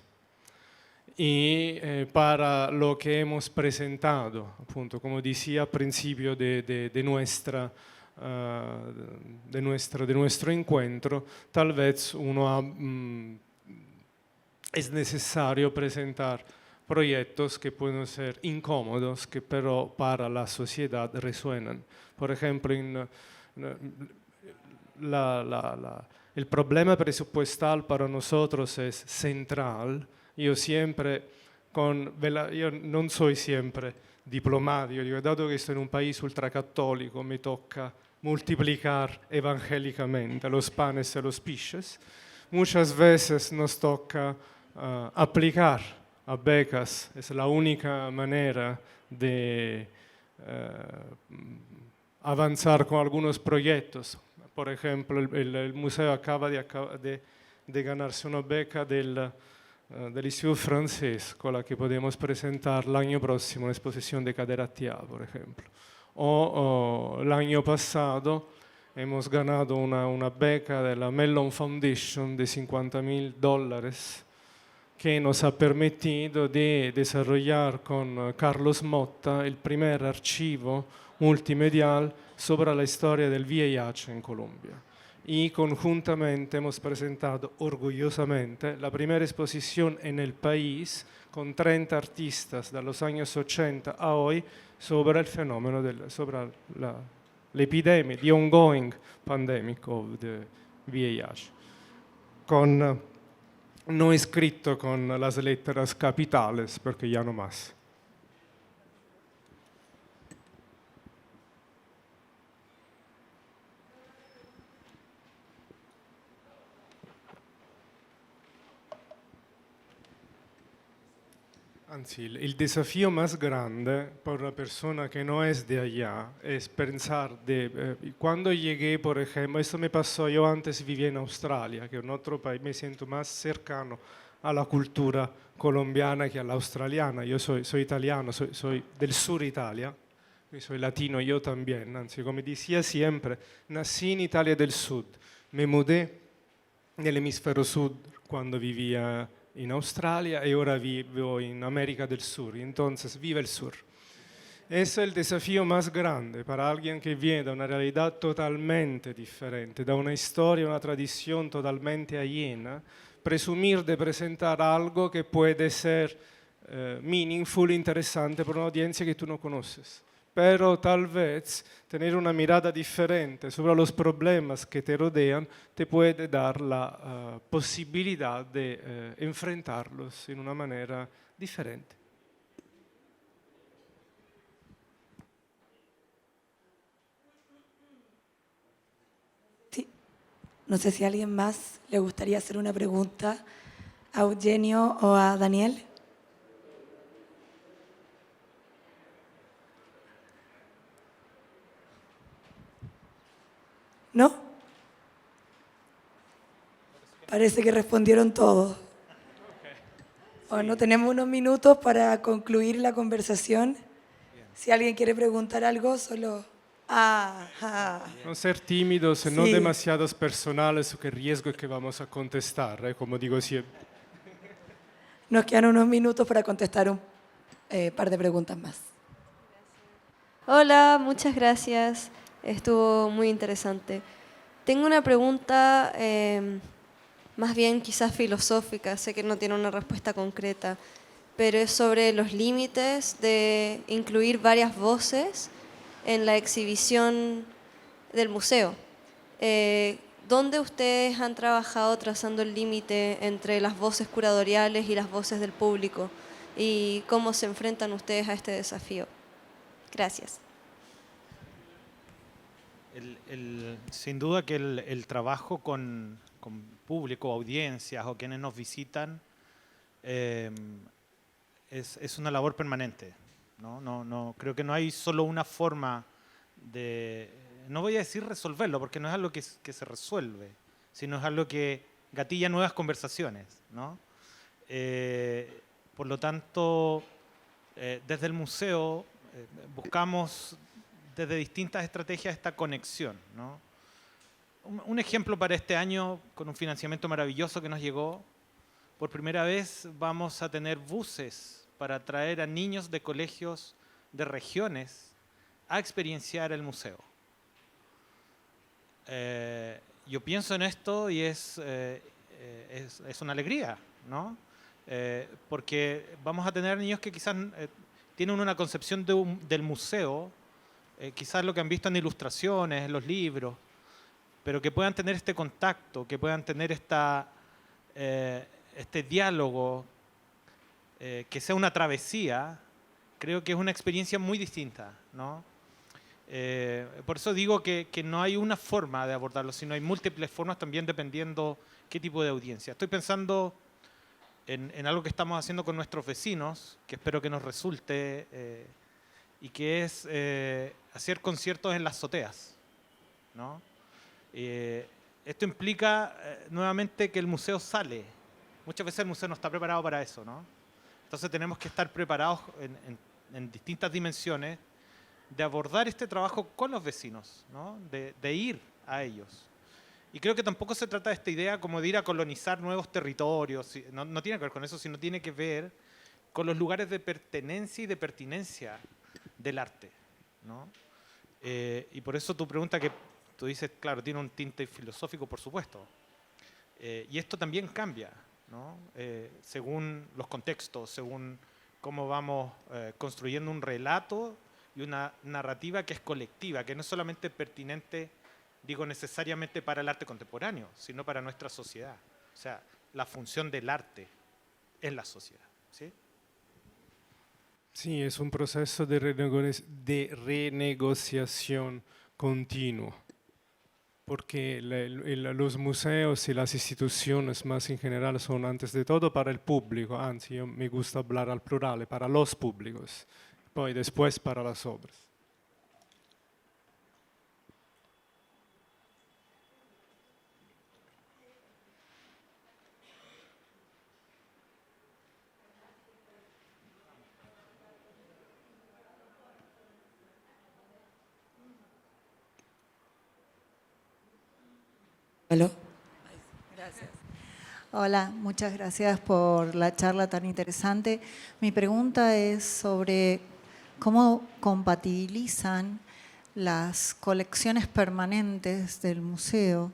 Y para lo que hemos presentado, appunto, como decía al principio de nuestro encuentro, tal vez es necesario presentar proyectos que pueden ser incómodos, que pero para la sociedad resuenan. Por ejemplo, el problema presupuestal para nosotros es central. Yo siempre io non sono sempre diplomatico, digo, dato che sto in un paese ultracattolico, mi tocca multiplicar evangélicamente los panes y los peces. Muchas veces nos toca aplicar a becas, es la única manera de avanzar con algunos proyectos. Por ejemplo, el museo acaba de ganarse una beca del Instituto francés con la que podemos presentar el año próximo una exposición de Caderatiá, por ejemplo. O el año pasado hemos ganado una beca de la Mellon Foundation de $50,000 que nos ha permitido de desarrollar con Carlos Motta el primer archivo multimedial sobre la historia del VIH en Colombia. Y conjuntamente hemos presentado orgullosamente la primera exposición en el país con 30 artistas de los años 80 a hoy sobre el fenómeno, sobre la epidemia, the ongoing pandemic of the VIH. No escrito con las letras capitales porque ya no más. Anzi, el desafío más grande para una persona que no es de allá es pensar cuando llegué, por ejemplo, esto me pasó, yo antes vivía en Australia, que es otro país, me siento más cercano a la cultura colombiana que a la australiana. Yo soy italiano, soy del sur Italia, y soy latino yo también, anzi, como decía siempre, nací en Italia del Sud, me mudé nel hemisferio sur cuando vivía en Australia y ahora vivo en América del Sur, entonces vive el sur. Ese es el desafío más grande para alguien que viene de una realidad totalmente diferente, de una historia, una tradición totalmente ajena, presumir de presentar algo que puede ser meaningful, interesante para una audiencia que tú no conoces. Pero tal vez tener una mirada diferente sobre los problemas que te rodean te puede dar la posibilidad de enfrentarlos en una manera diferente. Sí. No sé si a alguien más le gustaría hacer una pregunta a Eugenio o a Daniel. ¿No? Parece que respondieron todos. Bueno, tenemos unos minutos para concluir la conversación. Si alguien quiere preguntar algo, solo... No ser tímidos, Sí. no demasiados personales, que riesgo es que vamos a contestar, como digo siempre. Nos quedan unos minutos para contestar un par de preguntas más. Hola, muchas gracias. Estuvo muy interesante. Tengo una pregunta más bien quizás filosófica, sé que no tiene una respuesta concreta, pero es sobre los límites de incluir varias voces en la exhibición del museo. ¿Dónde ustedes han trabajado trazando el límite entre las voces curatoriales y las voces del público? ¿Y cómo se enfrentan ustedes a este desafío? Gracias. Sin duda que el trabajo con público, audiencias o quienes nos visitan es una labor permanente. No, creo que no hay solo una forma de, no voy a decir resolverlo, porque no es algo que se resuelve, sino es algo que gatilla nuevas conversaciones, ¿no? Por lo tanto, desde el museo buscamos desde distintas estrategias esta conexión, ¿no? Un ejemplo para este año, con un financiamiento maravilloso que nos llegó, por primera vez vamos a tener buses para traer a niños de colegios de regiones a experienciar el museo. Yo pienso en esto y es una alegría, ¿no? Porque vamos a tener niños que quizás tienen una concepción del museo, quizás lo que han visto en ilustraciones, en los libros, pero que puedan tener este contacto, que puedan tener este diálogo que sea una travesía, creo que es una experiencia muy distinta, ¿no? Por eso digo que no hay una forma de abordarlo, sino hay múltiples formas también dependiendo qué tipo de audiencia. Estoy pensando en algo que estamos haciendo con nuestros vecinos, que espero que nos resulte, y que es hacer conciertos en las azoteas, ¿no? Esto implica nuevamente que el museo sale. Muchas veces el museo no está preparado para eso, ¿no? Entonces tenemos que estar preparados en distintas dimensiones de abordar este trabajo con los vecinos, ¿no? De ir a ellos. Y creo que tampoco se trata de esta idea como de ir a colonizar nuevos territorios, no tiene que ver con eso, sino tiene que ver con los lugares de pertenencia y de pertinencia del arte, ¿no? Y por eso tu pregunta que tú dices, claro, tiene un tinte filosófico, por supuesto. Y esto también cambia, ¿no? Según los contextos, según cómo vamos construyendo un relato y una narrativa que es colectiva, que no es solamente pertinente, digo, necesariamente para el arte contemporáneo, sino para nuestra sociedad. O sea, la función del arte en la sociedad, ¿sí? Sí, es un proceso de renegociación continuo, porque los museos y las instituciones más en general son antes de todo para el público, anzi, yo me gusta hablar al plural, para los públicos, poi después para las obras. ¿Aló? Gracias. Hola, muchas gracias por la charla tan interesante. Mi pregunta es sobre cómo compatibilizan las colecciones permanentes del museo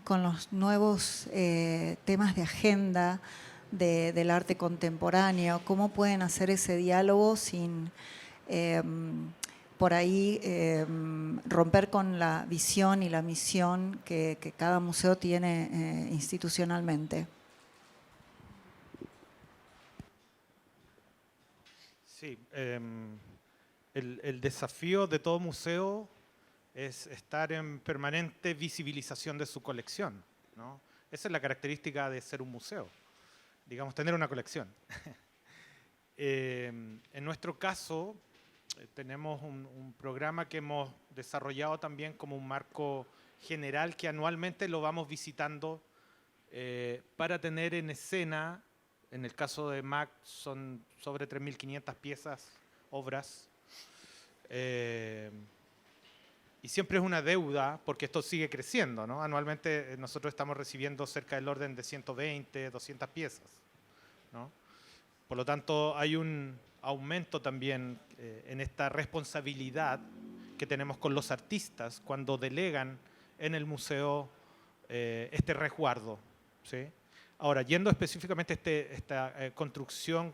con los nuevos temas de agenda del arte contemporáneo. ¿Cómo pueden hacer ese diálogo sin por ahí romper con la visión y la misión que cada museo tiene institucionalmente? Sí, el desafío de todo museo es estar en permanente visibilización de su colección, ¿no? Esa es la característica de ser un museo, digamos, tener una colección. En nuestro caso, tenemos un programa que hemos desarrollado también como un marco general que anualmente lo vamos visitando para tener en escena, en el caso de MAC son sobre 3.500 piezas, obras, y siempre es una deuda porque esto sigue creciendo, ¿no? Anualmente nosotros estamos recibiendo cerca del orden de 120, 200 piezas, ¿no? Por lo tanto, hay un aumento también en esta responsabilidad que tenemos con los artistas cuando delegan en el museo este resguardo, ¿sí? Ahora, yendo específicamente a esta construcción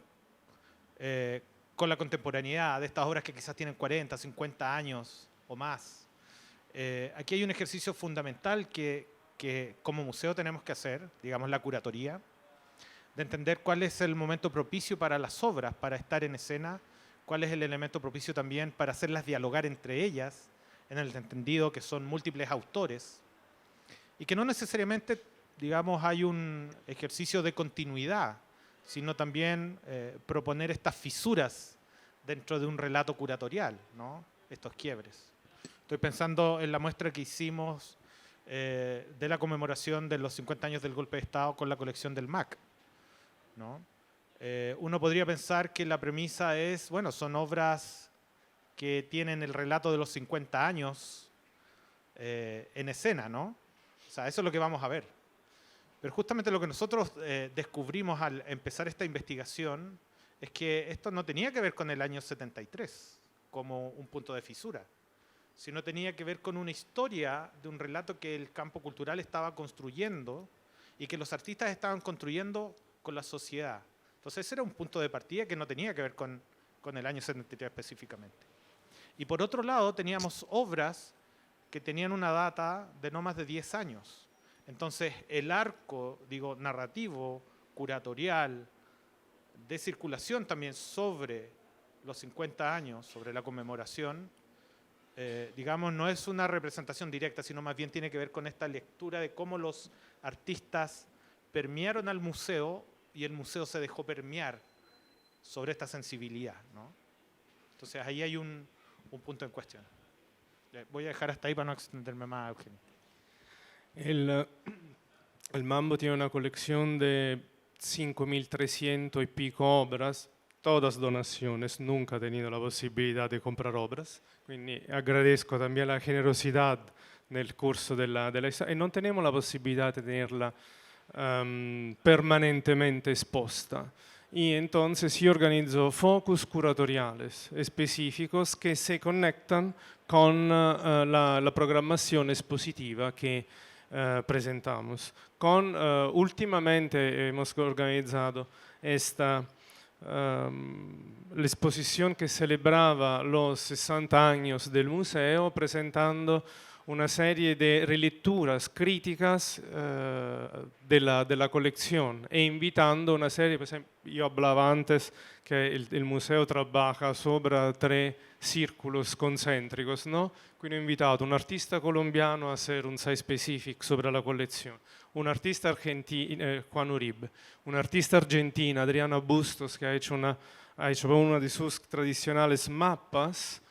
con la contemporaneidad de estas obras que quizás tienen 40, 50 años o más, aquí hay un ejercicio fundamental que como museo tenemos que hacer, digamos la curatoría, de entender cuál es el momento propicio para las obras, para estar en escena, cuál es el elemento propicio también para hacerlas dialogar entre ellas, en el entendido que son múltiples autores, y que no necesariamente, digamos, hay un ejercicio de continuidad, sino también proponer estas fisuras dentro de un relato curatorial, ¿no? Estos quiebres. Estoy pensando en la muestra que hicimos de la conmemoración de los 50 años del golpe de Estado con la colección del MAC, ¿no? Uno podría pensar que la premisa es, bueno, son obras que tienen el relato de los 50 años en escena, ¿no? O sea, eso es lo que vamos a ver. Pero justamente lo que nosotros descubrimos al empezar esta investigación es que esto no tenía que ver con el año 73 como un punto de fisura, sino tenía que ver con una historia de un relato que el campo cultural estaba construyendo y que los artistas estaban construyendo con la sociedad. Entonces ese era un punto de partida que no tenía que ver con el año 73 específicamente. Y por otro lado teníamos obras que tenían una data de no más de 10 años. Entonces el arco, digo, narrativo, curatorial, de circulación también sobre los 50 años, sobre la conmemoración, digamos, no es una representación directa, sino más bien tiene que ver con esta lectura de cómo los artistas permearon al museo y el museo se dejó permear sobre esta sensibilidad, ¿no? Entonces ahí hay un punto en cuestión. Voy a dejar hasta ahí para no extenderme más, Eugenio. El Mambo tiene una colección de 5.300 y pico obras, todas donaciones, nunca he tenido la posibilidad de comprar obras, quindi agradezco también la generosidad nel corso della e non tenemos la posibilidad de tenerla permanentemente exposta. Y entonces yo organizo focus curatoriales específicos que se conectan con la programación expositiva que presentamos. Últimamente hemos organizado esta la exposición que celebraba los 60 años del museo, presentando una serie de relecturas críticas de la colección e invitando una serie, por ejemplo, yo hablaba antes que el museo trabaja sobre 3 círculos concéntricos, ¿no? Quindi ho invitato un artista colombiano a hacer un site specific sobre la colección, un artista argentino, Juan Uribe, un artista argentina, Adriana Bustos, que ha hecho una de sus tradicionales mapas,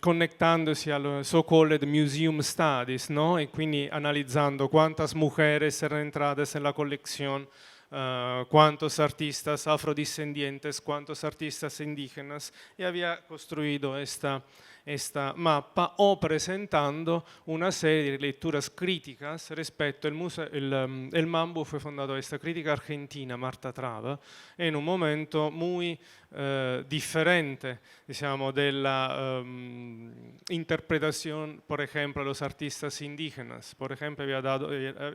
conectandosi al so-called museum studies, ¿no? E quindi analizzando cuántas mujeres eran entradas en la colección, cuántos artistas afrodescendientes, cuántos artistas indígenas, y había construido esta mappa o presentando una serie de lecturas críticas respecto al museo. El Mambo fue fundado esta crítica argentina, Marta Traba, en un momento muy diferente, diciamo, de la interpretación, por ejemplo, de los artistas indígenas. Por ejemplo,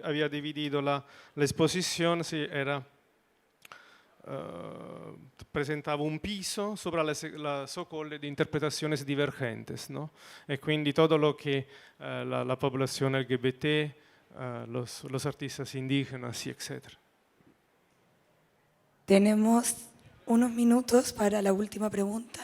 había dividido la exposición, sí, presentava un piso sopra la so-called interpretaciones divergentes, ¿no? E quindi todo lo que la población LGBT, los artistas indígenas, y etc. Tenemos unos minutos para la última pregunta.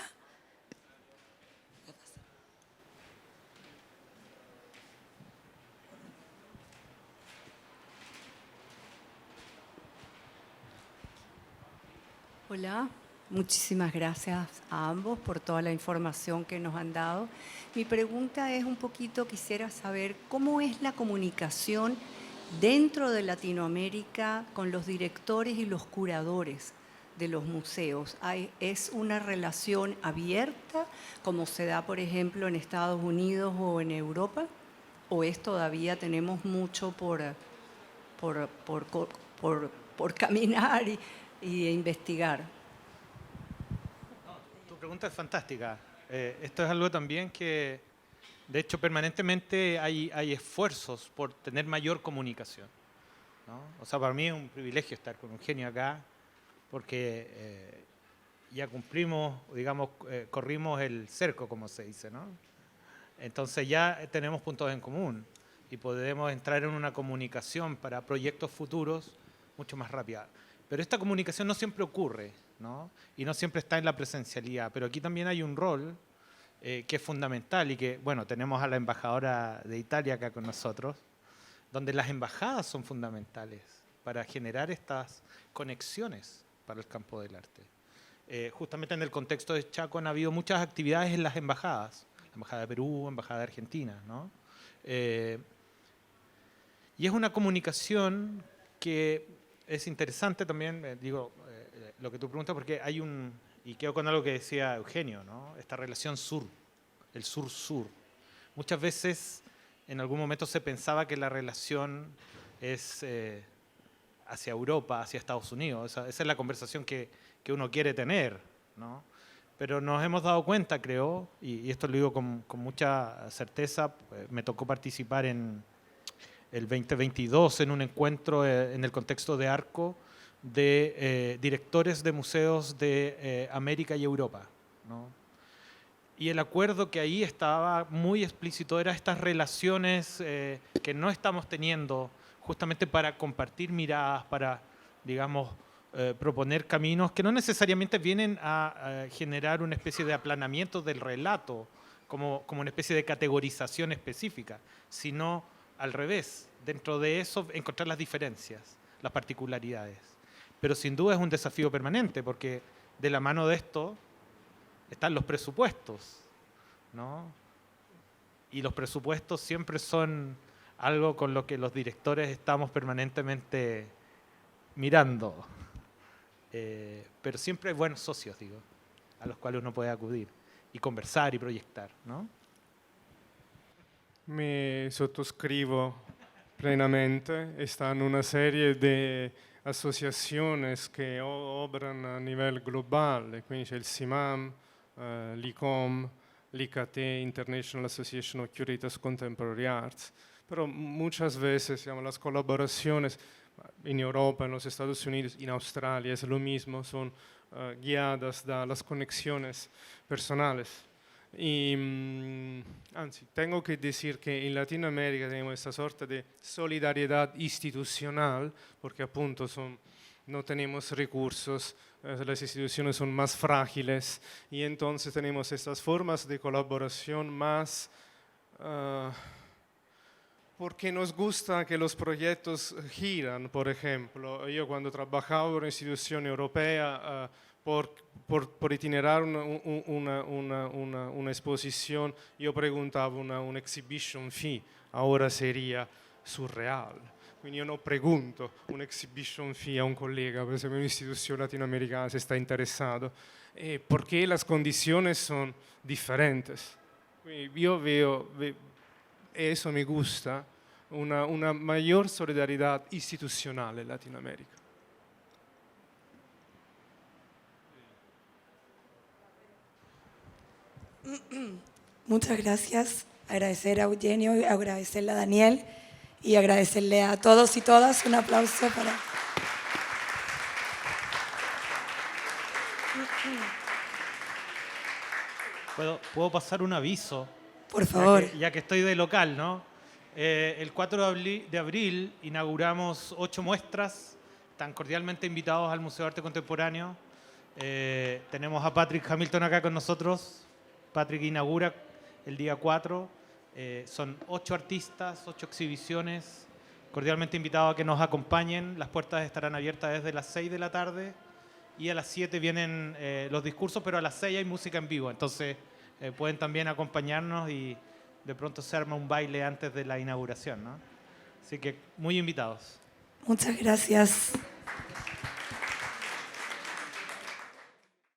Hola, muchísimas gracias a ambos por toda la información que nos han dado. Mi pregunta es un poquito, quisiera saber cómo es la comunicación dentro de Latinoamérica con los directores y los curadores de los museos. ¿Es una relación abierta como se da, por ejemplo, en Estados Unidos o en Europa? ¿O es todavía tenemos mucho por caminar y investigar? Tu pregunta es fantástica. Esto es algo también que, de hecho, permanentemente hay esfuerzos por tener mayor comunicación, ¿no? O sea, para mí es un privilegio estar con Eugenio acá, porque ya cumplimos, digamos, corrimos el cerco, como se dice, ¿no? Entonces ya tenemos puntos en común y podemos entrar en una comunicación para proyectos futuros mucho más rápida. Pero esta comunicación no siempre ocurre, ¿no? Y no siempre está en la presencialidad. Pero aquí también hay un rol que es fundamental y que, bueno, tenemos a la embajadora de Italia acá con nosotros, donde las embajadas son fundamentales para generar estas conexiones para el campo del arte. Justamente en el contexto de Chaco han habido muchas actividades en las embajadas, la Embajada de Perú, Embajada de Argentina, ¿no? Y es una comunicación que es interesante también, lo que tú preguntas, porque hay y quedo con algo que decía Eugenio, ¿no? Esta relación sur, el sur-sur. Muchas veces, en algún momento se pensaba que la relación es hacia Europa, hacia Estados Unidos. Esa es la conversación que uno quiere tener, ¿no? Pero nos hemos dado cuenta, creo, y esto lo digo con mucha certeza, me tocó participar en el 2022 en un encuentro en el contexto de Arco de directores de museos de América y Europa, ¿no? Y el acuerdo que ahí estaba muy explícito era estas relaciones que no estamos teniendo justamente para compartir miradas, para, digamos, proponer caminos que no necesariamente vienen a generar una especie de aplanamiento del relato, como una especie de categorización específica, sino al revés, dentro de eso encontrar las diferencias, las particularidades. Pero sin duda es un desafío permanente, porque de la mano de esto están los presupuestos, ¿no? Y los presupuestos siempre son algo con lo que los directores estamos permanentemente mirando. Pero siempre hay buenos socios, digo, a los cuales uno puede acudir y conversar y proyectar, ¿no? Mi sottoscrivo plenamente. Están una serie di associazioni che operano a livello globale, quindi c'è il CIMAM, l'ICOM, l'ICT, International Association of Curators Contemporary Arts. Pero muchas veces, digamos, las colaboraciones en Europa, en los Estados Unidos, en Australia, es lo mismo, son guiadas da las conexiones personales. Y, anzi, tengo que decir que en Latinoamérica tenemos esta sorta de solidaridad institucional, porque appunto no tenemos recursos, las instituciones son más frágiles, y entonces tenemos estas formas de colaboración más... porque nos gusta que los proyectos giran, por ejemplo. Yo cuando trabajaba en una institución europea, por itinerar una exposición, yo preguntaba una exhibition fee, ahora sería surreal. Quindi io non pregunto un exhibition fee a un collega, per esempio un'istituzione latinoamericana se está interesado, porque las condiciones son diferentes. Quindi io veo, eso me gusta, una mayor solidaridad institucional en Latinoamérica. Muchas gracias. Agradecer a Eugenio, agradecerle a Daniel y agradecerle a todos y todas. Un aplauso para... ¿Puedo pasar un aviso? Por favor. Ya que estoy de local, ¿no? El 4 de abril inauguramos 8 muestras. Están cordialmente invitados al Museo de Arte Contemporáneo. Tenemos a Patrick Hamilton acá con nosotros. Patrick inaugura el día 4. Son 8 artistas, 8 exhibiciones. Cordialmente invitados a que nos acompañen. Las puertas estarán abiertas desde las 6 de la tarde y a las 7 vienen los discursos, pero a las 6 hay música en vivo. Entonces pueden también acompañarnos y de pronto se arma un baile antes de la inauguración, ¿no? Así que muy invitados. Muchas gracias.